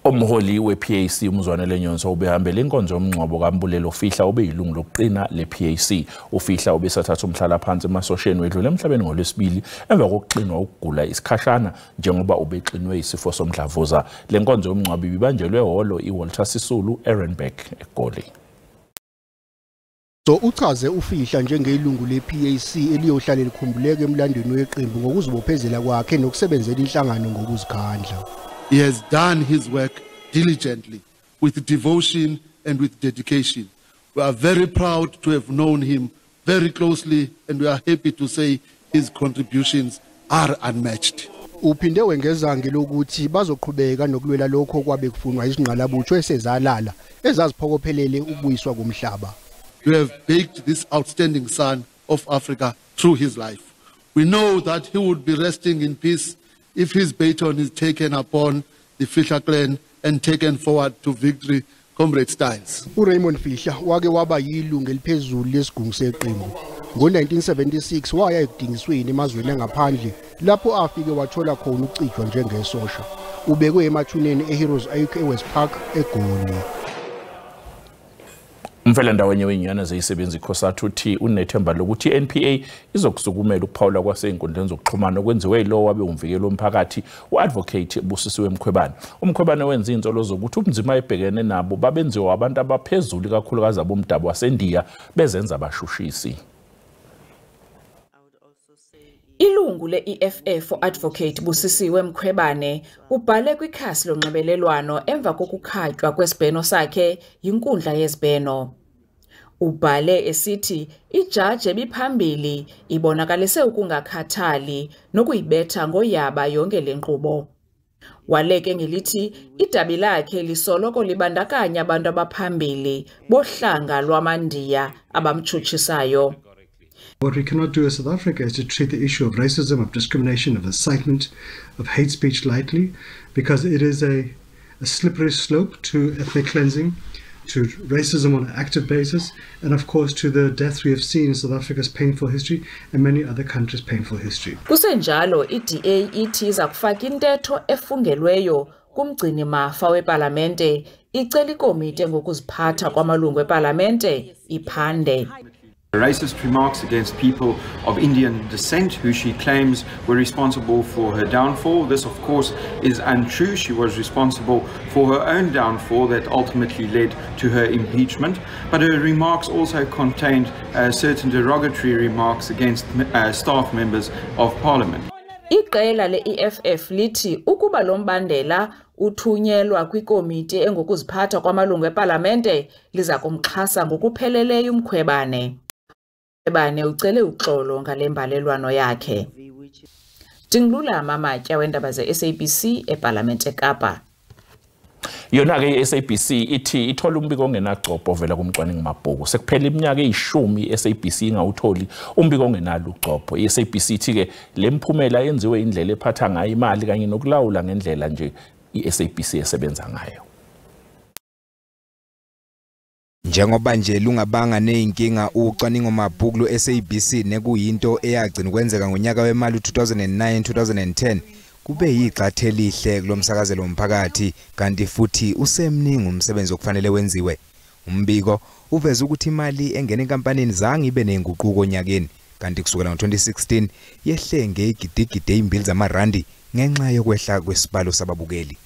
Umholi we-PAC uMzwanele Nyonso ubehambele inkonzo yomngcwabo kaMbulelo Fihla obeyilungu lokuqina le-PAC. uFihla ubesathatha umhlalaphansi emasosheni wedlule emhlabeni ngoLwesibili emva kokuqinwa ukugula isikhashana njengoba ubexinwe isifo somdlavuza. Le nkonzo yomngcwabo ibibanjelwe ehholo iWalter Sisulu eRandburg eGoli. Uchaze uFihla njengeyilungu le-PAC eliyohlala likhumbuleke emlandweni weqembu ngokuzibophezela kwakhe nokusebenzela inhlangano ngokuzikhandla. He has done his work diligently, with devotion and with dedication. We are very proud to have known him very closely, and we are happy to say his contributions are unmatched. Uphinde wengeza ngelokuthi bazoqhubeka nokulwela lokho kwabe kufunwa izingqalabutho esezalala ezaziphokophelele ukubuyiswa komhlaba. We have baked this outstanding son of Africa through his life. We know that he would be resting in peace if his baton is taken upon the Fihla clan and taken forward to victory, Comrade Styles. URaymond Fihla wake waba yilungu eliphezulu lesigungu seqembu. Ngo-1976 waya ekudingisweni emazweni angaphandle lapho afike wathola khona ukucijwa njengesosha. Ubekwe emathuneni eHeroes Oak eWest Park eGoli. Umfelandawonye wenyana zeyisebenzi ikhosathu uthi unethemba lokuthi iNPA izokusukumela ukuphawula kwasey'nkundleni zokuxhumana okwenziwe yilowo wabe umvikeli womphakathi u-Advocate Busisiwe Mkhwebane. UMkhwebane wenza inzolo zokuthi ubunzima ebhekene nabo babenziwa abantu abaphezulu kakhulukazi abomdabu waseNdiya bezenza abashushisi. Ilungu le-EFF Advocate Busisiwe Mkhwebane ubhale kwikhasi lonxibelelwano emva kokukhatywa kwesibheno sakhe yinkundla yezibheno. Ubhale esithi ijaji ebiphambili ibonakalise ukungakhathali nokuyibetha ngoyaba yonke le nkqubo. Waleke ngelithi idabi lakhe lisoloko libandakanya abantu abaphambili bohlanga lwamaNdiya abamtshutshisayo. What we cannot do as South Africa is to treat the issue of racism, of discrimination, of incitement, of hate speech lightly, because it is a slippery slope to ethnic cleansing, to racism on an active basis, and of course to the deaths we have seen in South Africa's painful history and many other countries' painful history. Kusenjalo, iDA ithi iza kufaka intetho efungelweyo kumgcini mafa wepalamente, icela ikomiti ngokuziphatha kwamalungu epalamente iphande. Racist remarks against people of Indian descent who she claims were responsible for her downfall. This, of course, is untrue. She was responsible for her own downfall that ultimately led to her impeachment. But her remarks also contained certain derogatory remarks against staff members of Parliament. Iqela le-EFF lithi ukuba lo mbandela uthunyelwa kwikomiti engokuziphatha kwamalungu epalamente liza kumxhasa ngokupheleleyo uMkhwebane. Mkhwebane ucele uxolo ngale mbalelwano yakhe. Dingilula Mamatya wendaba ze-SABC eParlamente eKapa. Yona-ke i-SABC ithi ithola umbiko ongenagcobho ovela kumcwaningi mabhuku. Sekuphela iminyaka eyishumi i-SABC ingawutholi umbiko ongenalo ugcobho. I-SABC ithi-ke le mphumela yenziwe indlela ephatha ngayo imali kanye nokulawula ngendlela nje i-SABC esebenza ngayo. Njengoba nje lungabanga neyinkinga ucwaningo mabhuku lo-SABC nekuyinto eyagcina kwenzeka ngonyaka wemali 2009-2010 kube yixathe elihle kulomsakazelo womphakathi kanti futhi usemningi umsebenzi okufanele wenziwe. Umbiko uveza ukuthi imali engena enkampanini zange ibe nenguquko onyakeni kanti kusukela ngo-2016 yehle ngegidigidi ezimbili zamarandi ngenxa yokwehla kwesibalo sababukeli.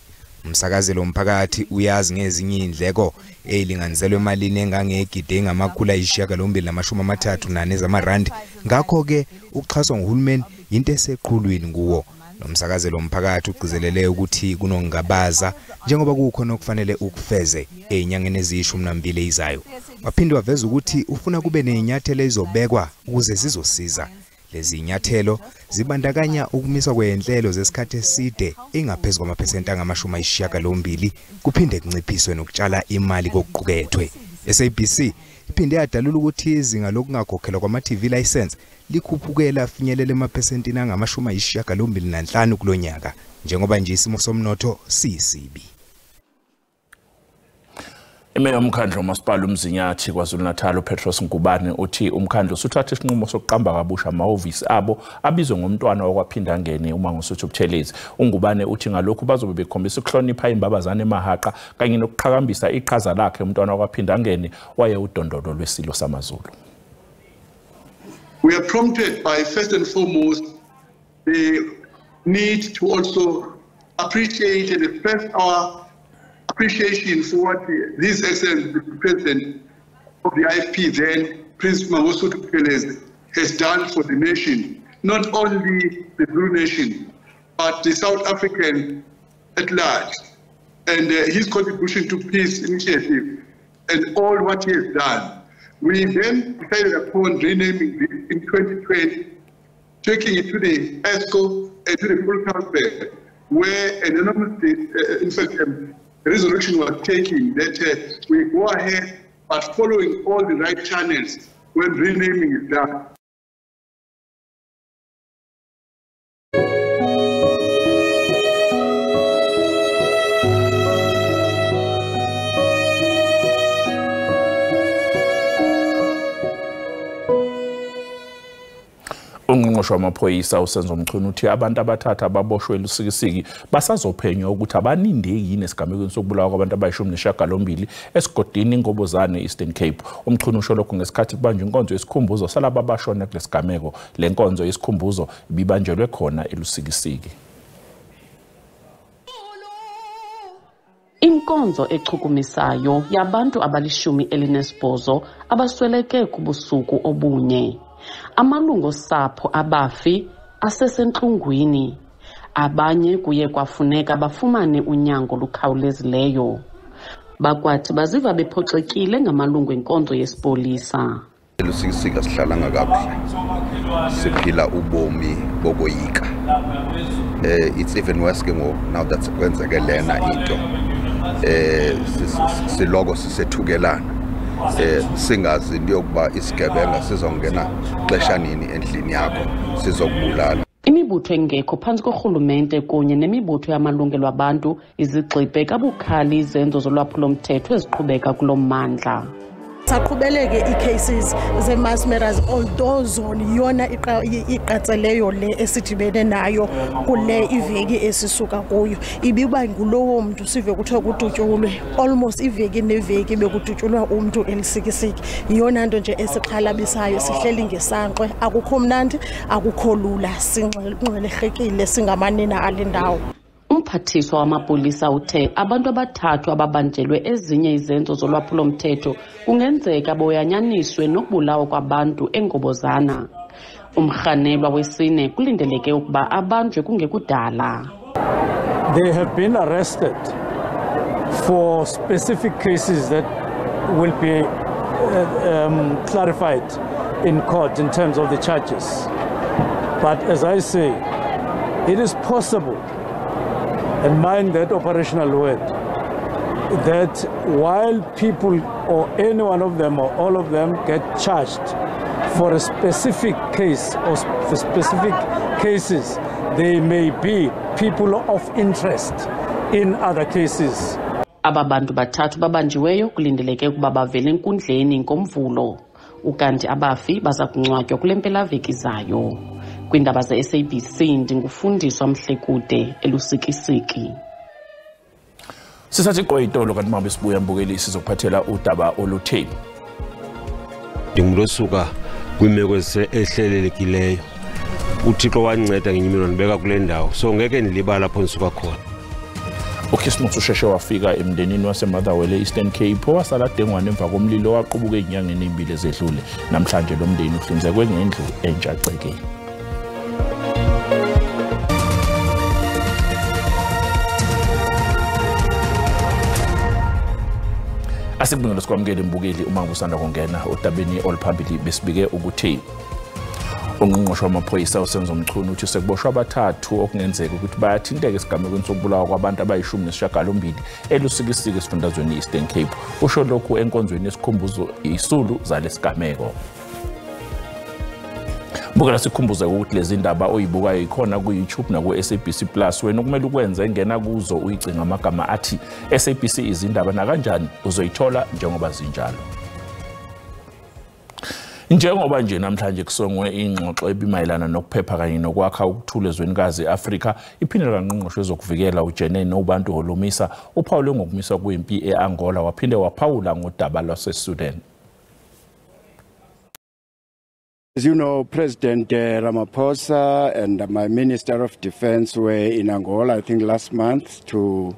Umsakazelo womphakathi uyazi ngezinye indleko ezilinganiselwe emalini engangegidi engamakhulu ayisishiyagalombili zamarandi. Ngakho ke ukuxhaswa nguhulumeni into eseqhulwini kuwo. Nomsakazelo womphakathi ugcizelele ukuthi kunongabaza njengoba kukhona okufanele ukufeze ezinyangeni eziyishumi ezizayo. Waphinde waveza ukuthi ufuna kube nezinyathelo ezizobekwa ukuze zizosiza. Lezi nyathelo zibandakanya ukumiswa kwezinhlelo zesikhathi eside engaphezulu kwamaphesenti angama-80 kuphinde kunciphiswe nokutshala imali kokuqukethwe. SABC iphinde yadalula ukuthi izinga lokungakhokhelwa kwama-TV license likhuphukela finyelela emaphesentini angama-85 kulonyaka njengoba nje isimo somnotho siyisibi. Imeya umkhandlu uMasipala uMzinyathi KwaZulu-Natal uPetros Ngubane uthi umkhandlu usuthatha isinqumo sokuqamba kabusha amahhovisi abo abizwe ngomntwana wakwaPhindangene uMangosuthu Buthelezi. uNgubane uthi ngalokhu bazobe bekhombisa ukuhlonipha imbabazane emahaqa kanye nokuqhakambisa iqhaza lakhe umntwana wakwaPhindangene waye udondolo lwesilo samaZulu. We are prompted by first and foremost the need to also appreciate and express our appreciation for what this excellent president of the IFP then, Prince Mangosuthu Buthelezi, has done for the nation, not only the Zulu nation, but the South African at large, and his contribution to peace initiative and all what he has done. We then decided upon renaming this in 2020, taking it to the ESCO and to the full council, where an enormous, resolution was taken that we go ahead, but following all the right channels when renaming is done. Ungqongqoshe wamaphoyisa uSenzo Mchunu uthi abantu abathatha ababoshwe lusikisiki basazophenywa ukuthi abanindeki yini esigamekweni sokubulawa kwabantu abayishumi esigodini Ngobozane Eastern Cape. uMchunu usho lokhu ngesikhathi kubanjwa inkonzo yesikhumbuzo salabo abashona kulesigameko. Le nkonzo yesikhumbuzo ibibanjelwe khona elusikisiki. Inkonzo echukumisayo yabantu abalishumi abasweleke kubusuku obunye. Amalungu osapho abafi asesentlungwini. Abanye kuye kwafuneka bafumane unyango lukhawulezileyo. Bakwathi baziva bephoxekile ngamalungu enkonzo yesipolisa. Lusikisika sihlalanga kakuhle. Siphila ubomi bokoyika. It's even worse now that kwenzeke lena into. Silogo sisethukelana. Singazi ndiyokuba isigebenga sizongena xesha nini endlini yakho sizokubulala. Imibutho engekho phansi korhulumente kunye nemibutho yamalungelo abantu izigxibe kabukhali izenzo zolwaphulo-mthetho eziqhubeka kulo mmandla. Saqhubeleke i-cases ze-mass murders, although zona yona iqatseleyo le esidibene nayo kule iveki esisuka kuyo. Ibiba ngulowo mntu sive kuthiwa kudutyulwe almost iveki neveki bekudutyulwa umntu elisikisiki. Yona nto nje esixhalabisayo, sihleli ngesanqwe, akukho mnandi, akukho lula, sinxelerhekile singamanina ale ndawo. Umphathiswa wamapolisa uthe abantu abathathu ababanjelwe ezinye izenzo zolwaphulo-mthetho kungenzeka boyanyaniswe nokubulawa kwabantu eNgobozana. Umrhanelwa wesine kulindeleke ukuba abanjwe kungekudala. They have been arrested for specific cases that will be clarified in court in terms of the charges. But as I say, it is possible, and mind that operational word, that while people or any one of them or all of them get charged for a specific case or for specific cases, they may be people of interest in other cases. Ababantu bathathu babanjiweyo kulindeleke ukuba bavele enkundleni ngoMvulo, ukanti abafi baza kungcwatywa kule mpelaveki zayo. Kwindaba ze-SABC ndingufundiswa Mhlekude elusikisiki. Sisathi qoyitolo kanti mama sibuya mbukeli sizokuphathela udaba olutheni. Ndingulosuka kwimeko ehlelelekileyo. uThixo wanceda ngenye imini wandibeka kule ndawo, so ngeke ndilibala lapho ndisuka khona. uKhismuth usheshe wafika emndenini waseMotherwell Eastern Cape owasala dengwane emva komlilo waqhubuka ezinyangeni ezimbili ezedlule. Namhlanje lo mndeni uhlinzekwe ngendlu entsha cekeni. Asikubingela sikwamukele mbukeli uma ngusanda kungena odabeni oluphambili besibike ukuthi ungqongqoshe wamaphoyisa uSenzo Mchunu uthi sekuboshwa abathathu okungenzeka ukuthi bayathinteka esigamekweni sokubulawa kwabantu abayishumi elusikisiki esifundazweni Eastern Cape. Usho lokhu enkonzweni yesikhumbuzo isulu zalesigameko. Bukela sikhumbuze ukuthi lezi ndaba oyibukayo ikhona ku YouTube na ku SABC Plus. Wena kumele ukwenze ngena kuzo uyicinga amagama athi SABC izindaba na kanjani uzoyithola njengoba zinjalo. Njengoba nje namhlanje kusongwe ingxoxo ebimayelana nokuphepha kanye nokwakha ukuthula ezwenikazi eAfrika, iphindela kaNgqongqoshe wezokuvikela uJenene Nobantu Holomisa uphawule ngokumiswa kwempi eAngola waphinde waphawula ngodaba lwaseSudan. As you know, President Ramaphosa and my Minister of Defense were in Angola, I think last month, to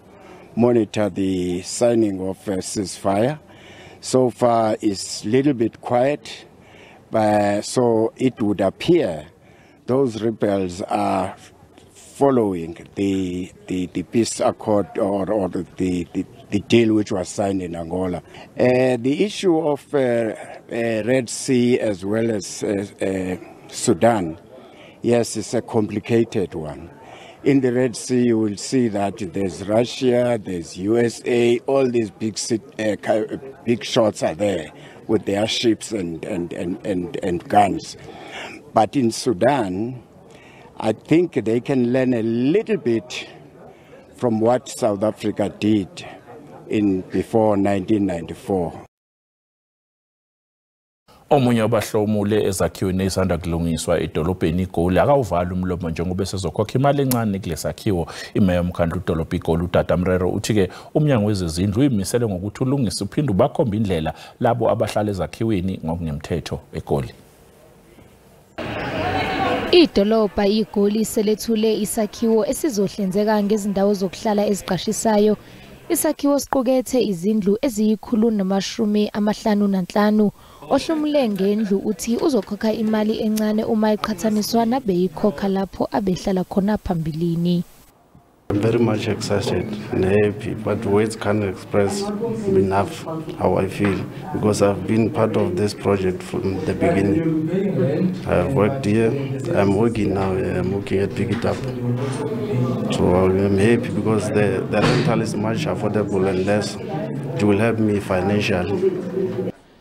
monitor the signing of a ceasefire. So far, it's a little bit quiet, but so it would appear those rebels are following the peace accord or the deal which was signed in Angola. The issue of Red Sea as well as Sudan, yes, it's a complicated one. In the Red Sea, you will see that there's Russia, there's USA, all these big shots are there with their ships and guns. But in Sudan, I think they can learn a little bit from what South Africa did before 1994. Omunye wabahlomule ezakhiweni ezisanda kulungiswa edolobheni iGoli akawuvala umlomo njengoba esezokhokha imali encane kulesakhiwo. Imeya yomkhandlu udolobha iGoli uTata Mrero uthi ke umnyango wezezindlu uyimisele ngokuthi ulungise uphinde bakhomba indlela labo abahlala ezakhiweni ngokungemthetho eGoli. Idolobha iGoli selethule isakhiwo esizohlinzeka ngezindawo zokuhlala eziqashisayo. Isakhiwo siqukethe izindlu eziyi155 ohlomule ngendlu uthi uzokhokha imali encane uma iqhathaniswa nabeyikhokha lapho abehlala khona phambilini. I'm very much excited and happy, but words can't express enough how I feel because I've been part of this project from the beginning. I've worked here, I'm working now, I'm working at Pick It Up. So I'm happy because the rental is much affordable and less. It will help me financially.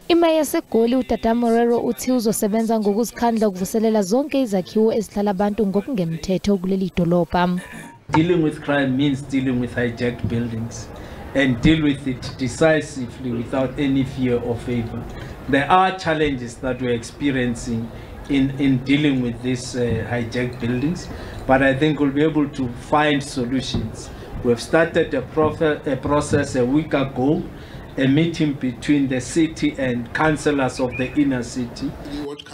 Imeya yaseGoli uTata Morero uthi uzosebenza ngokuzikhandla ukuvuselela zonke izakhiwo ezihlala abantu ngokungemthetho kuleli dolobha. Dealing with crime means dealing with hijacked buildings and deal with it decisively without any fear or favor. There are challenges that we're experiencing in dealing with these hijacked buildings, but I think we'll be able to find solutions. We've started a process a week ago, a meeting between the city and councillors of the inner city.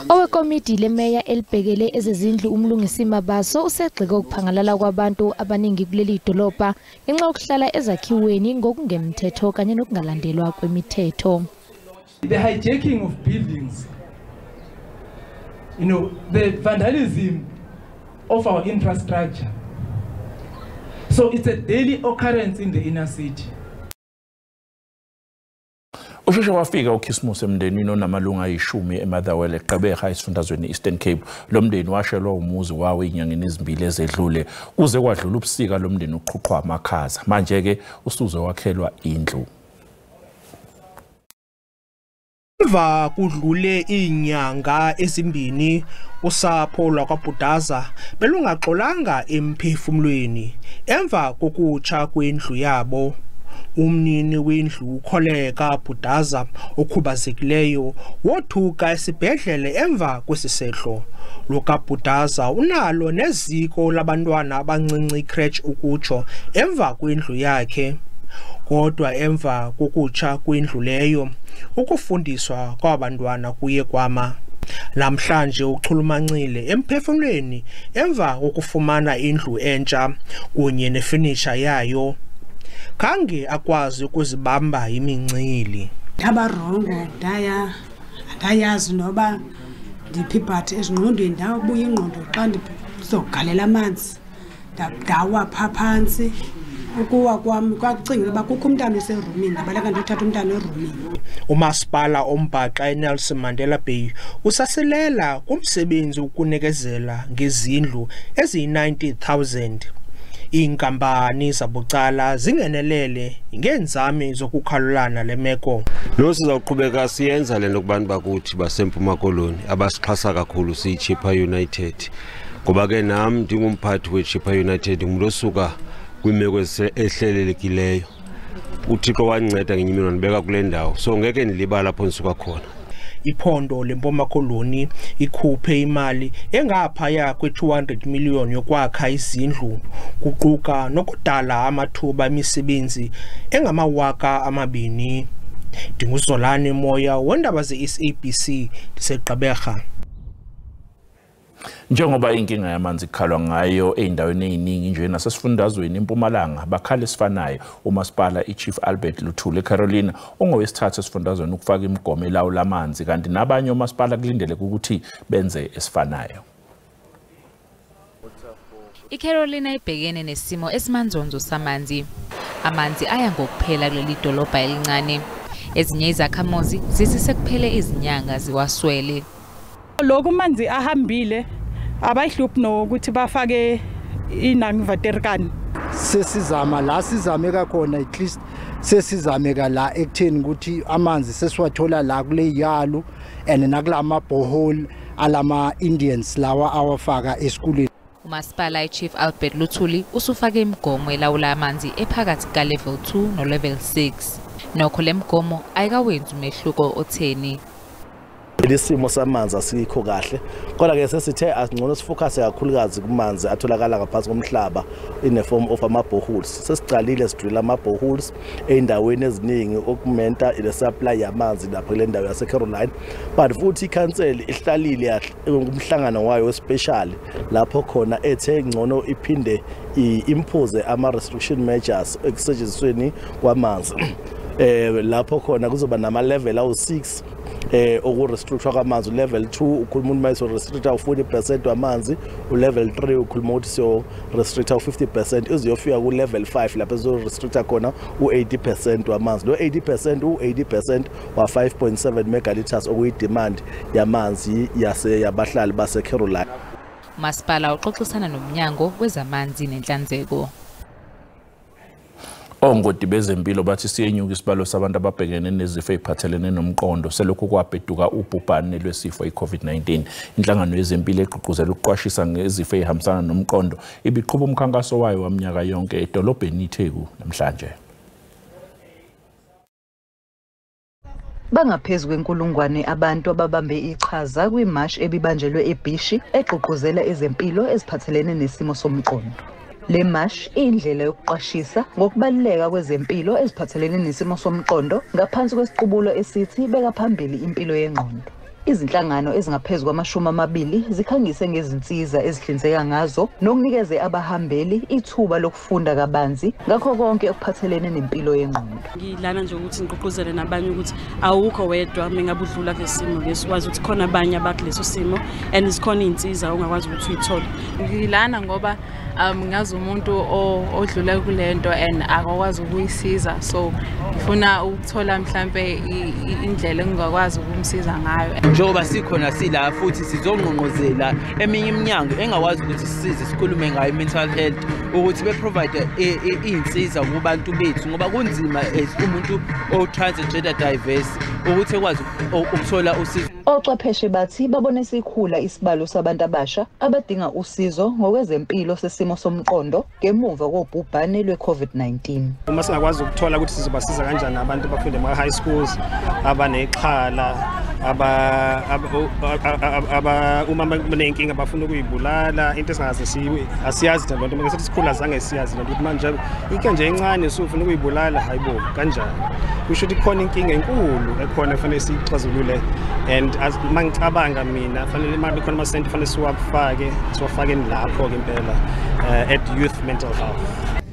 Owekomiti lemeya elibhekele ezezindlu umlungisi Mabaso usegxeka ukuphangalala kwabantu abaningi kuleli dolobha ngenxa yokuhlala ezakhiweni ngokungemthetho kanye nokungalandelwa kwemithetho. The hijacking of buildings, the vandalism of our infrastructure. So it's a daily occurrence in the inner city. Usheshe wafika uKhismusi emndenini onamalunga ayishumi eMotherwell eGqeberha esifundazweni Eastern Cape. Lo mndeni washelwa umuzi wawo inyangeni ezibili ezedlule kuze kwadlula ubusika lo mndeni uqhuqhwa amakhaza. Manje ke usuze wakhelwa indlu. Emva kudlule inyanga ezimbini usapho lwakwaBhudaza belungaxolanga emphefumulweni emva kokutsha kwendlu yabo. Umnini wendlu uKholeka Bhudaza okhubazekileyo wothuka esibhedlele emva kwesisehlo. LukaBhudaza unalo neziko labantwana abancinci crèche ukutsho emva kwendlu yakhe. Kodwa emva kokutsha kwendlu leyo ukufundiswa kwabantwana kuye kwama. Namhlanje uchulumancile emphefumulweni emva kokufumana indlu entsha kunye nefurniture yayo. Khange akwazi ukuzibamba imincili. Abarongo ndayazi noba ndiphibathe ezingqondweni ndabuya ingqondo xa ndizogalela amanzi ndawa phansi ukuwa kwami kwakucingela uba kukho umntana oserumini ndabaleka ndithatha umntana erumini. Umasipala ombhaxa eNelson Mandela Bay usasilela kumsebenzi ukunikezela ngezindlu eziyi-90,000. Inkampani zabucala zingenelele ngenzame zokukhalulana lemeko. Lo sizawuqhubeka siyenza lento kubantu bakuthi baseMpuma Koloni abasixhasa kakhulu siyiChippa United. Ngoba ke nami ndingumphathi weChippa United ngumlosuka kwimeko ehlelelekileyo. Uthixo wanceda ngenyimini wanibeka kule ndawo. So ngeke nilibala lapho nisuka khona. Iphondo leMpuma Koloni ikhuphe imali engaphaya kwe200 million yokwakha izindlu kuquka nokudala amathuba emisebenzi engama2,000. Ndinguzolani Moya wondaba ze-SABC ndiseGqeberha. Njengoba inkinga yamanzi ikhalwa ngayo eindaweni eziningi nje nasesifundazweni eMpumalanga bakhala esifanayo uMasipala iChief Albert Luthuli eCarolina ongowesithathu esifundazweni ukufaka imigomo elawula amanzi kanti nabanye uMasipala kulindeleke ukuthi benze esifanayo. iCarolina ibhekene nesimo esimanzonzo samanzi. Amanzi aya ngokuphela kuleli dolobha elincane. Ezinye izakhamuzi zisisekuphele izinyanga ziwaswele. Lokhu manzi ahambile abayihluphi nokuthi bafake inangivaterikani. Sesizama la sizameka khona at least sesizameka la ekutheni ukuthi amanzi sesiwathola la kule yalu and nakulama borehole alama Indians lawa awafaka esikoleni. uMasipala iChief Albert Luthuli usufake imigomo elawula amanzi ephakathi ka level 2 no level 6. Nokho lemgomo ayikawenzi umehluko otheni. Isimo samanzi asikho kahle kodwa ke sesithe asingcono sifocuse kakhulukazi kumanzi atholakala ngaphansi komhlaba in the form of ama boreholes. Sesicalile sidrilla ama boreholes eindaweni eziningi okumenta ile supply yamanzi lapha kule ndawo yaseCarolina, but futhi iCouncil ihlalile umhlangano wayo especially lapho khona ethe ngcono iphinde impose ama restriction measures ekusentshenzisweni kwamanzi. Lapho khona kuzoba nama level awu6 okurestrictwa kwamanzi. Level 2 ukhuluma ukuthi mayiso restricta u40% wamanzi, ulevel 3 ukhuluma ukuthi so restricta u50%, iziyofika ku level 5 lapho ezo restricta khona u80% wamanzi. Lo 80% wa 5.7 megaliters okuyi demand yamanzi yabahlali baseCarolina. uMasipala uxoxisana nomnyango wezamanzi nenhlanzeko. Ongoti bezempilo bathi siyenyuka isibalo sabantu ababhekene nezifo eziphathelene nomqondo selokhu kwabheduka ubhubhane lwesifo iCovid-19. Inhlangano yezempilo eqhuquzela ukuqwashisa ngezifo ezihambisana nomqondo ibiqhuba umkhankaso wayo waminyaka yonke edolobheni iTheku namhlanje. Bangaphezu kwenkulungwane abantu ababambe iqhaza kwimarch ebibanjelwe eBhishi eqhuquzela ezempilo eziphathelene nesimo somqondo. Le march indlela yokuqashisa ngokubaluleka kwezempilo eziphathelene nesimo somqondo ngaphansi kwesiqubulo esithi beka phambili impilo yengqondo. Izinhlangano ezingaphezulu kwama-20 zikhangise ngezinsiza ezihlinzeka ngazo nokunikeze abahambeli ithuba lokufunda kabanzi ngakho konke okuphathelene nempilo yengqondo. Ngilana nje ukuthi ngiqoqozele nabanye ukuthi awukho wedwa mengabudlula lesimo lesikwazi ukuthi khona abanye abakuleso simo and isikhona insiza ongakwazi ukuthi uyithole. Ngilana ngoba ngazi umuntu odlula kulento and akakwazi ukuyisiza, so ngifuna ukuthola mhlambe indlela engakwazi ukumsiza ngayo. Njengoba sikhona sila futhi sizongqongqozela eminye iminyango engakwazi ukuthi sisize sikhulume ngayo mental health ukuthi beprovide insiza kubantu bethu ngoba kunzima umuntu o-transgender diverse ukuthi ekwazi ukuthola usizo. Ochwepheshe bathi babone sikhula isibalo sabantu abasha abadinga usizo ngokwezempilo sesimo somqondo ngemuva kobhubhane lwe-COVID-19. Uma singakwazi ukuthola ukuthi sizobasiza kanjani abantu abafunda ema-high schools abanexhala uma benenkinga bafuna ukuyibulala into esingaze asiyazi nje lonto mase sikhula zange siyazi lonto ukuthi manje inkinga nje encane usufuna ukuyibulala hayibo kanjani kusho ukuthi khona inkinga enkulu ekhona kufanele sixazulule and as mangicabanga mina fanele manje khona ama center fanele siwafake lapho ke impela at youth mental health.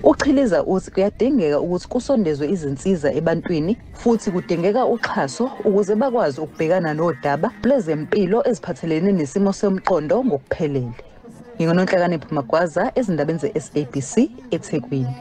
Uchiliza uthi kuyadingeka ukuthi kusondezwe izinsiza ebantwini futhi kudingeka uxhaso ukuze bakwazi ukubhekana nodaba lwezempilo eziphathelene nesimo somqondo ngokuphelele. Ngingononhlakanipho Magwaza ezindabeni ze-SABC eThekwini.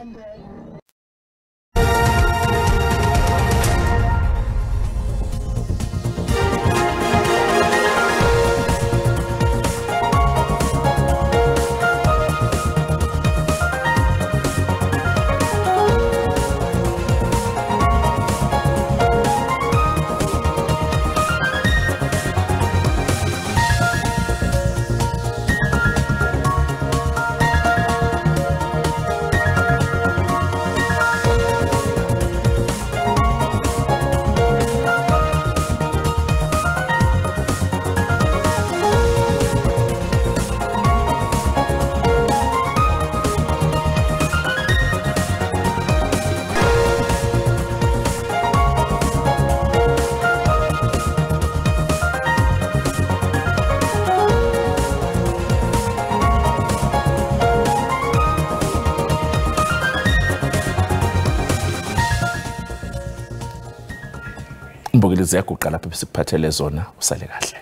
ziyaguqa lapha besikuphathele zona usale kahle.